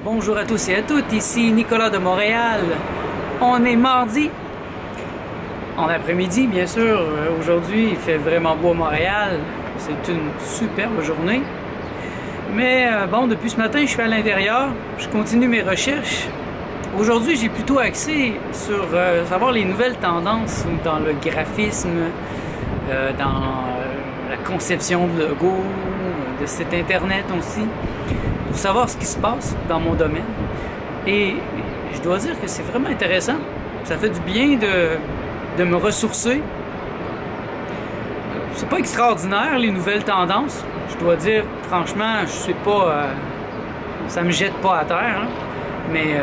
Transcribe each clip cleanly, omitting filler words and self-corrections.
Bonjour à tous et à toutes, ici Nicolas de Montréal. On est mardi, en après-midi bien sûr. Aujourd'hui il fait vraiment beau à Montréal, c'est une superbe journée. Mais bon, depuis ce matin je suis à l'intérieur, je continue mes recherches. Aujourd'hui j'ai plutôt axé sur savoir les nouvelles tendances dans le graphisme, dans la conception de logos, de sites internet aussi, pour savoir ce qui se passe dans mon domaine. Et je dois dire que c'est vraiment intéressant. Ça fait du bien de me ressourcer. C'est pas extraordinaire les nouvelles tendances. Je dois dire, franchement, je sais pas, ça me jette pas à terre, hein. Mais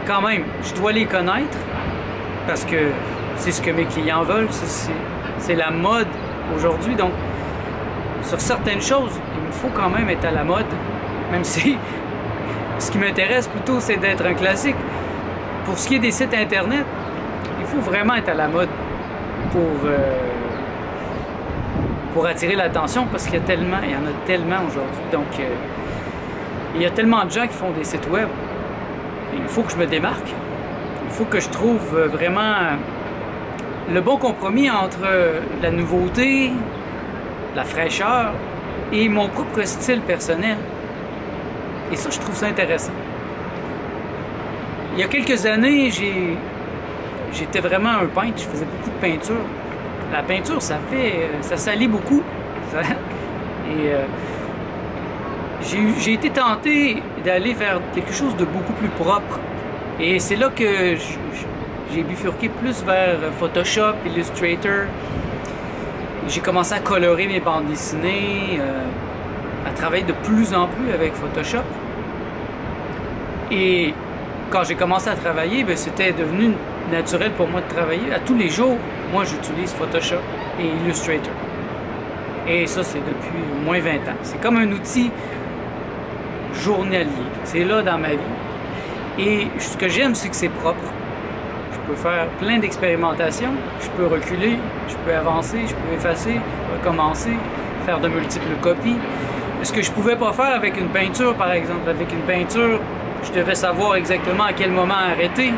quand même, je dois les connaître parce que c'est ce que mes clients veulent. C'est la mode aujourd'hui. Donc, sur certaines choses, il me faut quand même être à la mode. Même si ce qui m'intéresse plutôt, c'est d'être un classique. Pour ce qui est des sites internet, il faut vraiment être à la mode pour attirer l'attention, parce qu'il y en a tellement aujourd'hui. Donc, il y a tellement de gens qui font des sites web. Il faut que je me démarque. Il faut que je trouve vraiment le bon compromis entre la nouveauté, la fraîcheur et mon propre style personnel. Et ça, je trouve ça intéressant. Il y a quelques années, j'étais vraiment un peintre, je faisais beaucoup de peinture. La peinture, ça salit beaucoup. Et j'ai été tenté d'aller vers quelque chose de beaucoup plus propre. Et c'est là que j'ai bifurqué plus vers Photoshop, Illustrator. J'ai commencé à colorer mes bandes dessinées, à travailler de plus en plus avec Photoshop. Et quand j'ai commencé à travailler, c'était devenu naturel pour moi de travailler. À tous les jours, moi j'utilise Photoshop et Illustrator. Et ça, c'est depuis au moins 20 ans. C'est comme un outil journalier. C'est là dans ma vie. Et ce que j'aime, c'est que c'est propre. Je peux faire plein d'expérimentations. Je peux reculer, je peux avancer, je peux effacer, recommencer, faire de multiples copies. Ce que je pouvais pas faire avec une peinture, par exemple. Avec une peinture, je devais savoir exactement à quel moment arrêter.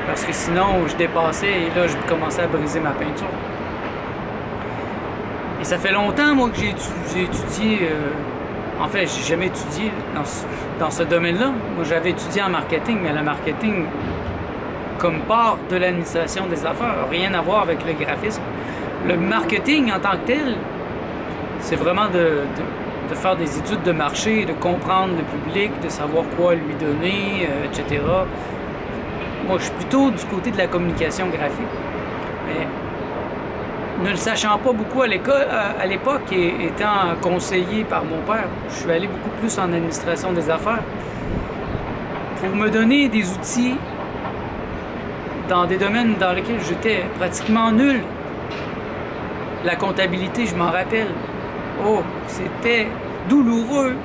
Parce que sinon, je dépassais et là, je commençais à briser ma peinture. Et ça fait longtemps, moi, que j'ai étudié... en fait, j'ai jamais étudié dans ce domaine-là. Moi, j'avais étudié en marketing, mais le marketing, comme part de l'administration des affaires, n'a rien à voir avec le graphisme. Le marketing en tant que tel, c'est vraiment de faire des études de marché, de comprendre le public, de savoir quoi lui donner, etc. Moi, je suis plutôt du côté de la communication graphique. Mais ne le sachant pas beaucoup à l'époque et étant conseillé par mon père, je suis allé beaucoup plus en administration des affaires pour me donner des outils dans des domaines dans lesquels j'étais pratiquement nul. La comptabilité, je m'en rappelle. Oh, c'était douloureux.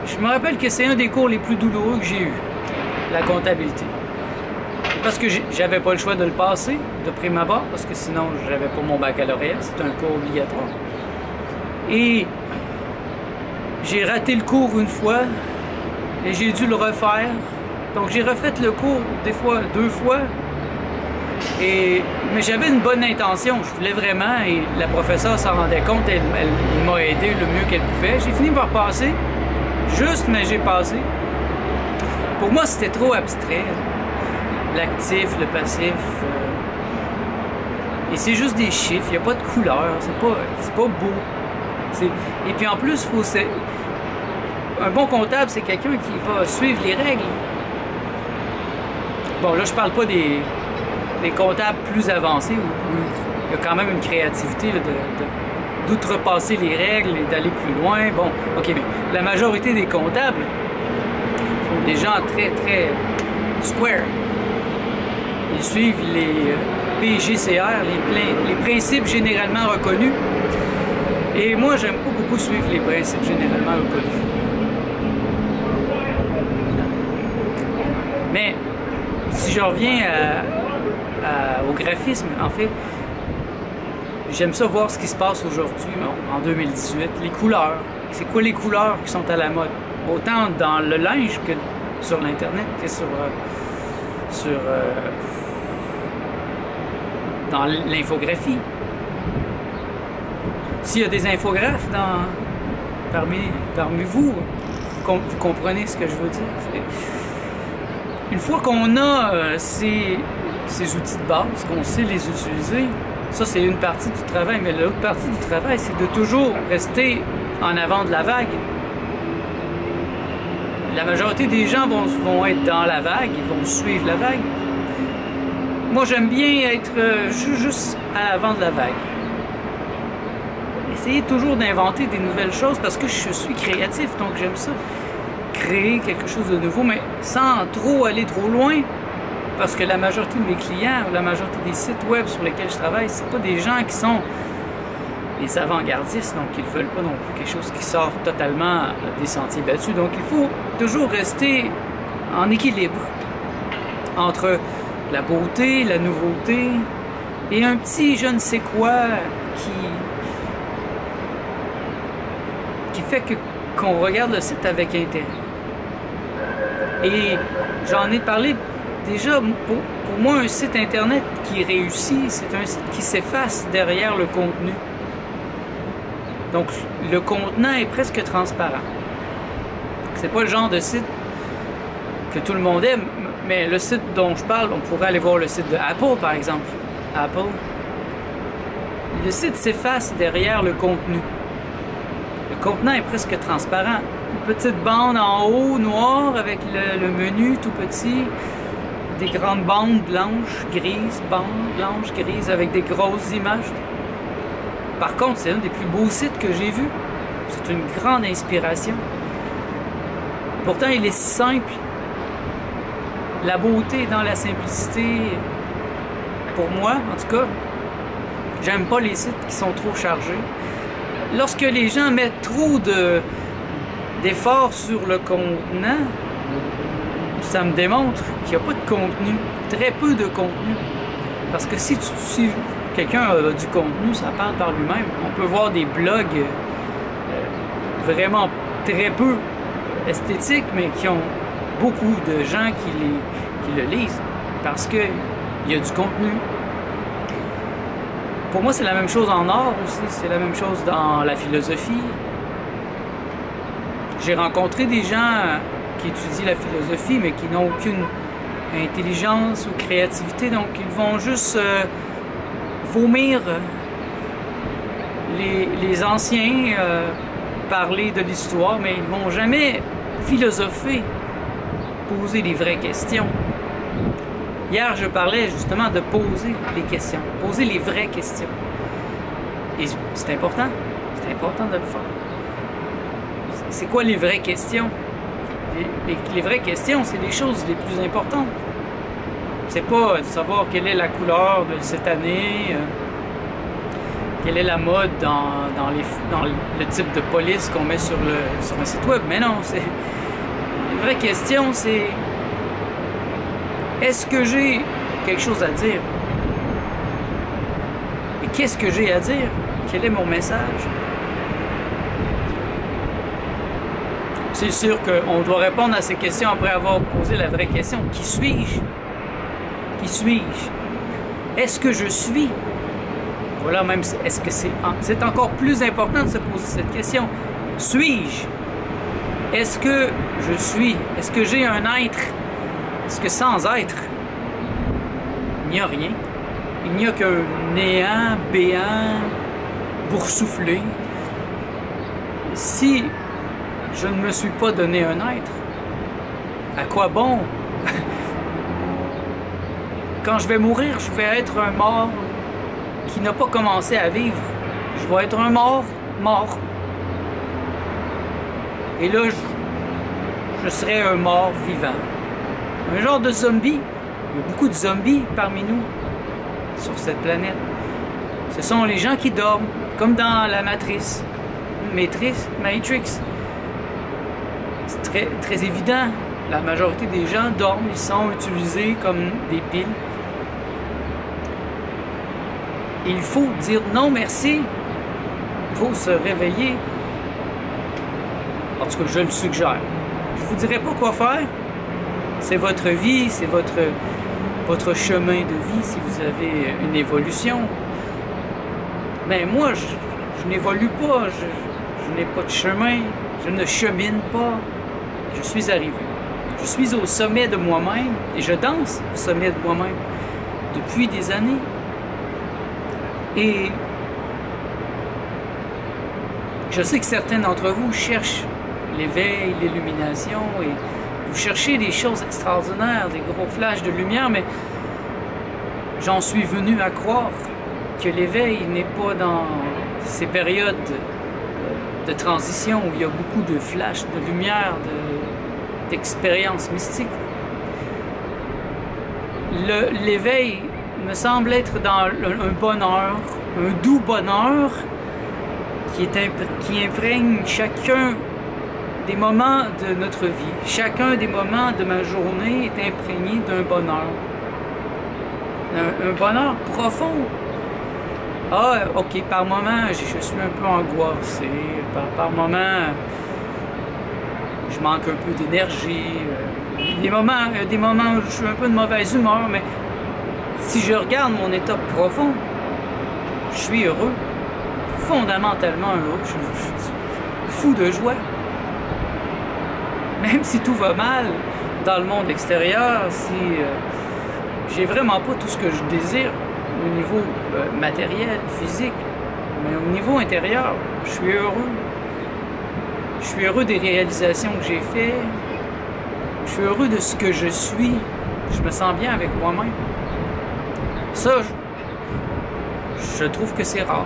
Je me rappelle que c'est un des cours les plus douloureux que j'ai eu, la comptabilité. Parce que j'avais pas le choix de le passer de prime abord, parce que sinon j'avais pas mon baccalauréat, c'est un cours obligatoire. Et j'ai raté le cours une fois et j'ai dû le refaire. Donc j'ai refait le cours des fois 2 fois. Mais j'avais une bonne intention, je voulais vraiment, et la professeure s'en rendait compte, elle m'a aidé le mieux qu'elle pouvait. J'ai fini par passer, juste, mais j'ai passé. Pour moi, c'était trop abstrait. L'actif, le passif. Et c'est juste des chiffres, il n'y a pas de couleur, c'est pas beau. Et puis en plus, un bon comptable, c'est quelqu'un qui va suivre les règles. Bon, là, je parle pas des comptables plus avancés où il y a quand même une créativité d'outrepasser les règles et d'aller plus loin. Bon, ok, mais la majorité des comptables sont des gens très, très square. Ils suivent les PGCR, les principes généralement reconnus. Et moi, j'aime pas beaucoup suivre les principes généralement reconnus. Mais si je reviens au graphisme, en fait, j'aime ça voir ce qui se passe aujourd'hui, en 2018, les couleurs, c'est quoi les couleurs qui sont à la mode. Autant dans le linge que sur l'Internet, que dans l'infographie. S'il y a des infographes parmi vous, vous comprenez ce que je veux dire. Une fois qu'on a ces outils de base, qu'on sait les utiliser, ça c'est une partie du travail, mais l'autre partie du travail, c'est de toujours rester en avant de la vague. La majorité des gens vont être dans la vague, ils vont suivre la vague. Moi, j'aime bien être juste à l'avant de la vague. Essayer toujours d'inventer des nouvelles choses parce que je suis créatif, donc j'aime ça. Créer quelque chose de nouveau, mais sans trop aller trop loin, parce que la majorité de mes clients ou la majorité des sites web sur lesquels je travaille, c'est pas des gens qui sont des avant-gardistes, donc ils ne veulent pas non plus quelque chose qui sort totalement des sentiers battus. Donc il faut toujours rester en équilibre entre la beauté, la nouveauté et un petit je ne sais quoi qui fait qu'on regarde le site avec intérêt. Et j'en ai parlé déjà, pour moi, un site internet qui réussit, c'est un site qui s'efface derrière le contenu. Donc, le contenant est presque transparent. C'est pas le genre de site que tout le monde aime, mais le site dont je parle, on pourrait aller voir le site de Apple, par exemple. Apple. Le site s'efface derrière le contenu. Le contenant est presque transparent. Une petite bande en haut, noire, avec le menu tout petit. Des grandes bandes blanches, grises, bandes blanches, grises, avec des grosses images. Par contre, c'est un des plus beaux sites que j'ai vus. C'est une grande inspiration. Pourtant, il est si simple. La beauté dans la simplicité, pour moi, en tout cas, j'aime pas les sites qui sont trop chargés. Lorsque les gens mettent trop d'efforts sur le contenant, ça me démontre qu'il n'y a pas de contenu, très peu de contenu. Parce que si quelqu'un a du contenu, ça parle par lui-même. On peut voir des blogs vraiment très peu esthétiques, mais qui ont beaucoup de gens qui le lisent parce qu'il y a du contenu. Pour moi, c'est la même chose en art aussi, c'est la même chose dans la philosophie. J'ai rencontré des gens qui étudient la philosophie, mais qui n'ont aucune intelligence ou créativité, donc ils vont juste vomir les anciens, parler de l'histoire, mais ils ne vont jamais philosopher, poser les vraies questions. Hier, je parlais justement de poser les questions, poser les vraies questions. Et c'est important de le faire. C'est quoi les vraies questions? Les vraies questions, c'est les choses les plus importantes. C'est pas de savoir quelle est la couleur de cette année, quelle est la mode dans le type de police qu'on met sur un site web. Mais non, les vraies questions, c'est est-ce que j'ai quelque chose à dire? Et qu'est-ce que j'ai à dire? Quel est mon message? C'est sûr qu'on doit répondre à ces questions après avoir posé la vraie question. Qui suis-je? Qui suis-je? Est-ce que je suis? Voilà, même, est-ce que c'est encore plus important de se poser cette question. Suis-je? Est-ce que je suis? Est-ce que j'ai un être? Est-ce que sans être, il n'y a rien? Il n'y a qu'un néant, béant, boursouflé. Si je ne me suis pas donné un être, à quoi bon? Quand je vais mourir, je vais être un mort qui n'a pas commencé à vivre. Je vais être un mort. Et là, je serai un mort vivant. Un genre de zombie. Il y a beaucoup de zombies parmi nous sur cette planète. Ce sont les gens qui dorment, comme dans la Matrix. Matrix. C'est très, très évident. La majorité des gens dorment, ils sont utilisés comme des piles. Il faut dire non merci. Il faut se réveiller. tout cas, je le suggère. Je vous dirai pas quoi faire. C'est votre vie, c'est votre chemin de vie si vous avez une évolution. Mais moi, je n'évolue pas, je n'ai pas de chemin, je ne chemine pas. Je suis arrivé. Je suis au sommet de moi-même et je danse au sommet de moi-même depuis des années. Et je sais que certains d'entre vous cherchent l'éveil, l'illumination et vous cherchez des choses extraordinaires, des gros flashs de lumière, mais j'en suis venu à croire que l'éveil n'est pas dans ces périodes de transition où il y a beaucoup de flashs de lumière, d'expériences mystiques. L'éveil me semble être dans un bonheur, un doux bonheur qui imprègne chacun des moments de notre vie. Chacun des moments de ma journée est imprégné d'un bonheur. Un bonheur profond. Ah, ok, par moment, je suis un peu angoissé. Par moment, je manque un peu d'énergie. Il y a des moments où je suis un peu de mauvaise humeur, mais si je regarde mon état profond, je suis heureux. Fondamentalement heureux. Je suis fou de joie. Même si tout va mal dans le monde extérieur, si j'ai vraiment pas tout ce que je désire au niveau matériel, physique, mais au niveau intérieur, je suis heureux. Je suis heureux des réalisations que j'ai faites. Je suis heureux de ce que je suis. Je me sens bien avec moi-même. Ça, je trouve que c'est rare.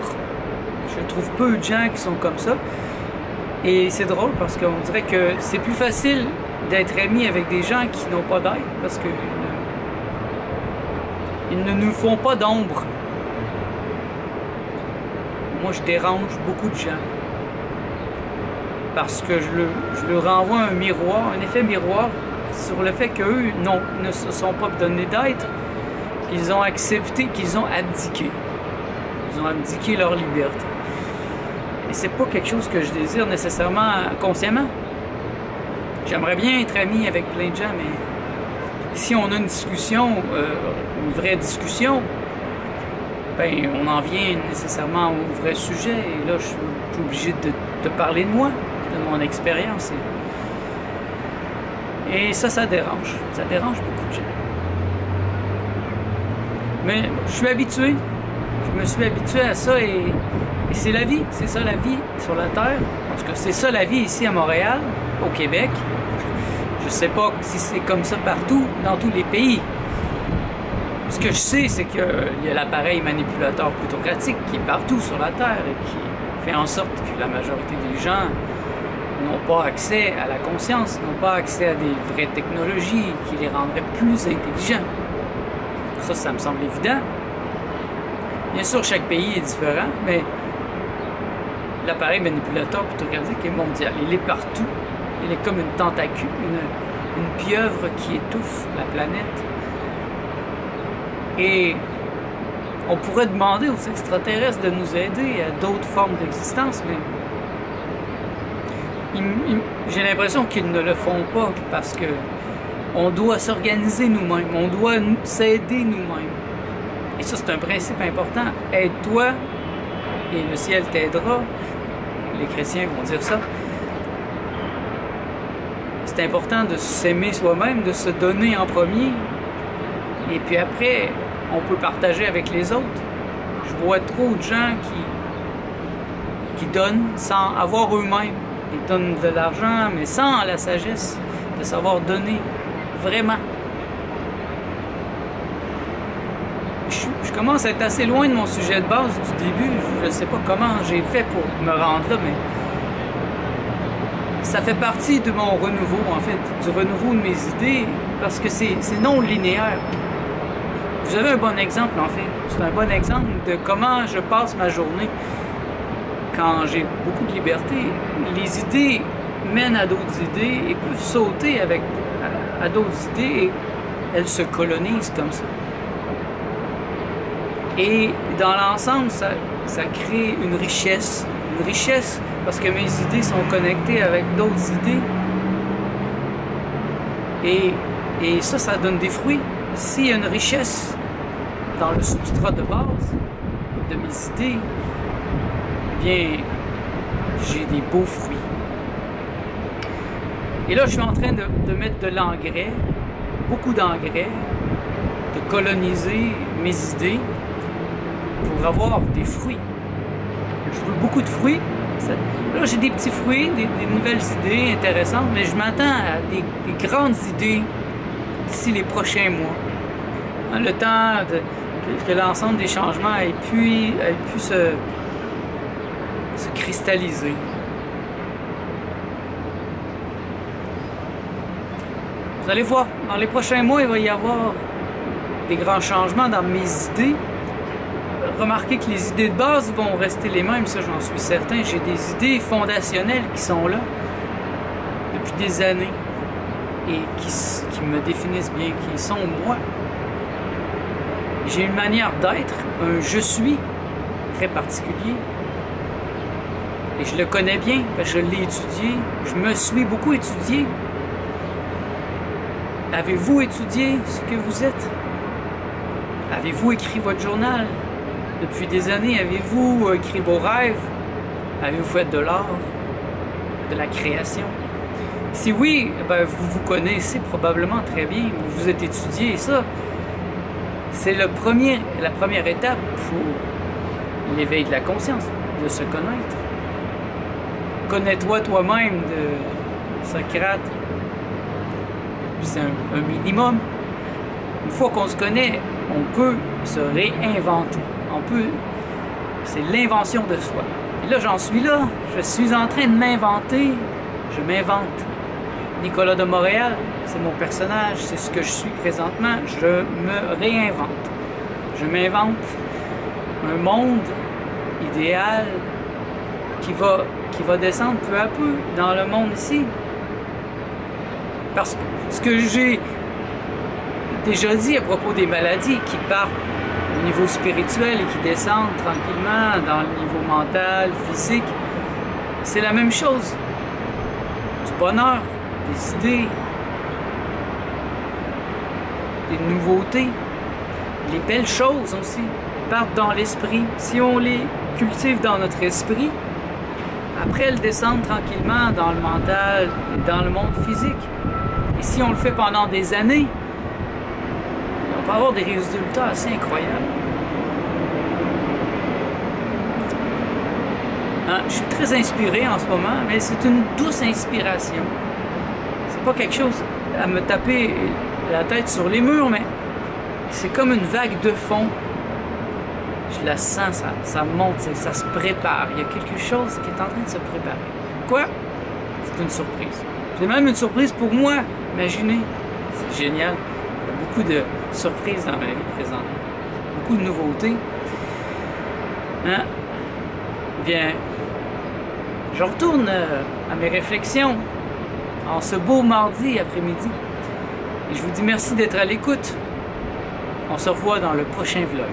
Je trouve peu de gens qui sont comme ça. Et c'est drôle parce qu'on dirait que c'est plus facile d'être ami avec des gens qui n'ont pas d'aide parce que ils ne nous font pas d'ombre. Moi, je dérange beaucoup de gens parce que je leur renvoie un miroir, un effet miroir sur le fait qu'eux ne se sont pas donnés d'être, qu'ils ont accepté, qu'ils ont abdiqué. Ils ont abdiqué leur liberté. Et c'est pas quelque chose que je désire nécessairement consciemment. J'aimerais bien être ami avec plein de gens, mais si on a une discussion, une vraie discussion, ben on en vient nécessairement au vrai sujet. Et là, je suis obligé de parler de moi, de mon expérience. Et ça dérange. Ça dérange beaucoup de gens. Mais je suis habitué. Je me suis habitué à ça et c'est la vie. C'est ça la vie sur la Terre. En tout cas, c'est ça la vie ici à Montréal, au Québec. Je sais pas si c'est comme ça partout, dans tous les pays. Ce que je sais, c'est qu'il y a l'appareil manipulateur plutocratique qui est partout sur la Terre et qui fait en sorte que la majorité des gens n'ont pas accès à la conscience, n'ont pas accès à des vraies technologies qui les rendraient plus intelligents. Ça me semble évident. Bien sûr, chaque pays est différent, mais l'appareil manipulateur plutocratique est mondial. Il est partout. Il est comme une tentacule, une pieuvre qui étouffe la planète. Et on pourrait demander aux extraterrestres de nous aider à d'autres formes d'existence, mais j'ai l'impression qu'ils ne le font pas parce que on doit s'organiser nous-mêmes, on doit s'aider nous-mêmes. Et ça, c'est un principe important. Aide-toi et le ciel t'aidera. Les chrétiens vont dire ça. C'est important de s'aimer soi-même, de se donner en premier. Et puis après, on peut partager avec les autres. Je vois trop de gens qui donnent sans avoir eux-mêmes. Ils donnent de l'argent, mais sans la sagesse de savoir donner vraiment. Je commence à être assez loin de mon sujet de base du début. Je ne sais pas comment j'ai fait pour me rendre là, mais ça fait partie de mon renouveau, en fait, du renouveau de mes idées, parce que c'est non linéaire. Vous avez un bon exemple, en fait. C'est un bon exemple de comment je passe ma journée quand j'ai beaucoup de liberté. Les idées mènent à d'autres idées et peuvent sauter à d'autres idées et elles se colonisent comme ça. Et dans l'ensemble, ça crée une richesse parce que mes idées sont connectées avec d'autres idées. Et ça donne des fruits. S'il y a une richesse dans le substrat de base de mes idées, eh bien, j'ai des beaux fruits. Et là, je suis en train de mettre de l'engrais, beaucoup d'engrais, de coloniser mes idées pour avoir des fruits. Je veux beaucoup de fruits. Là, j'ai des petits fruits, des nouvelles idées intéressantes, mais je m'attends à des grandes idées d'ici les prochains mois. Hein, le temps que l'ensemble des changements ait pu se cristalliser. Vous allez voir, dans les prochains mois, il va y avoir des grands changements dans mes idées. Remarquez que les idées de base vont rester les mêmes, ça j'en suis certain. J'ai des idées fondationnelles qui sont là depuis des années et qui me définissent bien, qui sont moi. J'ai une manière d'être, un je suis très particulier. Et je le connais bien, parce que je l'ai étudié. Je me suis beaucoup étudié. Avez-vous étudié ce que vous êtes? Avez-vous écrit votre journal? Depuis des années, avez-vous écrit vos rêves? Avez-vous fait de l'art? De la création? Si oui, ben vous vous connaissez probablement très bien. Vous vous êtes étudié. Et ça, c'est la première étape pour l'éveil de la conscience, de se connaître. Connais-toi toi-même de Socrate. C'est un minimum. Une fois qu'on se connaît, on peut se réinventer. C'est l'invention de soi. Et là, j'en suis là. Je suis en train de m'inventer. Je m'invente. Nicolas de Montréal, c'est mon personnage, c'est ce que je suis présentement. Je me réinvente. Je m'invente un monde idéal qui va descendre peu à peu dans le monde ici. Parce que ce que j'ai déjà dit à propos des maladies qui partent au niveau spirituel et qui descendent tranquillement dans le niveau mental, physique, c'est la même chose. Du bonheur, des idées, des nouveautés, les belles choses aussi partent dans l'esprit. Si on les cultive dans notre esprit, après elles descendent tranquillement dans le mental et dans le monde physique. Et si on le fait pendant des années, on peut avoir des résultats assez incroyables. Hein, je suis très inspiré en ce moment, mais c'est une douce inspiration. C'est pas quelque chose à me taper la tête sur les murs, mais c'est comme une vague de fond. Je la sens, ça monte, ça se prépare. Il y a quelque chose qui est en train de se préparer. Quoi? C'est une surprise. C'est même une surprise pour moi. Imaginez, c'est génial. Il y a beaucoup de surprises dans ma vie présente. Beaucoup de nouveautés. Hein? Bien, je retourne à mes réflexions en ce beau mardi après-midi. Et je vous dis merci d'être à l'écoute. On se revoit dans le prochain vlog.